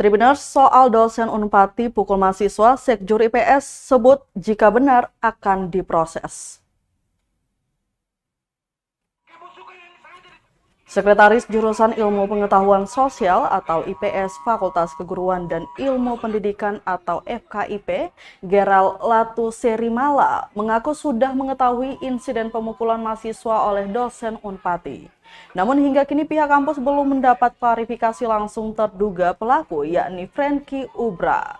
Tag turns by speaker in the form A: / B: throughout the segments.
A: Tribuners soal dosen Unpati pukul mahasiswa, Sekjur IPS sebut jika benar akan diproses. Sekretaris Jurusan Ilmu Pengetahuan Sosial atau IPS Fakultas Keguruan dan Ilmu Pendidikan atau FKIP, Geral Latu Serimala, mengaku sudah mengetahui insiden pemukulan mahasiswa oleh dosen Unpati. Namun hingga kini pihak kampus belum mendapat klarifikasi langsung terduga pelaku, yakni Franky Ubra.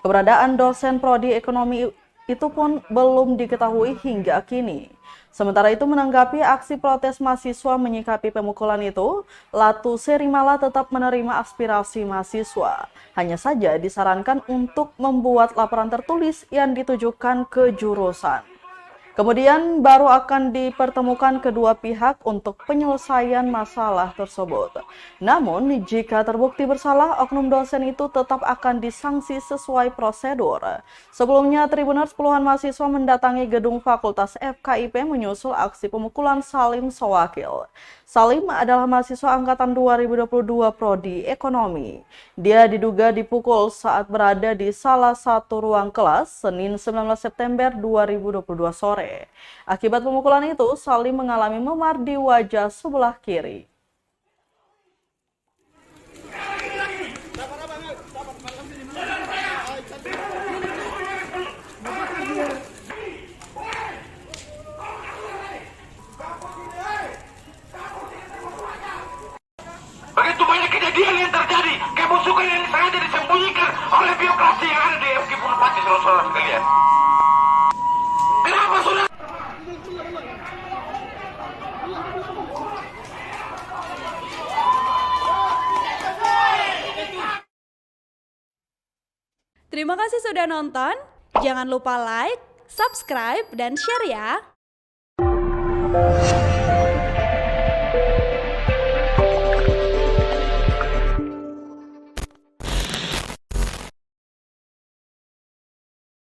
A: Keberadaan dosen prodi ekonomi itu pun belum diketahui hingga kini. Sementara itu menanggapi aksi protes mahasiswa menyikapi pemukulan itu, Latu Serimala tetap menerima aspirasi mahasiswa. Hanya saja disarankan untuk membuat laporan tertulis yang ditujukan ke jurusan. Kemudian baru akan dipertemukan kedua pihak untuk penyelesaian masalah tersebut. Namun jika terbukti bersalah, oknum dosen itu tetap akan disanksi sesuai prosedur. Sebelumnya, Tribuners puluhan mahasiswa mendatangi gedung Fakultas FKIP menyusul aksi pemukulan Salim Sowakil. Salim adalah mahasiswa angkatan 2022 Prodi Ekonomi. Dia diduga dipukul saat berada di salah satu ruang kelas Senin 19 September 2022 sore. Akibat pemukulan itu, Salim mengalami memar di wajah sebelah kiri.
B: Begitu banyak kejadian yang terjadi, kebusukan yang sengaja disembunyikan oleh birokrasi yang ada di FKIP Unpati, saudara-saudara sekalian. Kenapa sudah?
C: Terima kasih sudah nonton. Jangan lupa like, subscribe, dan share ya.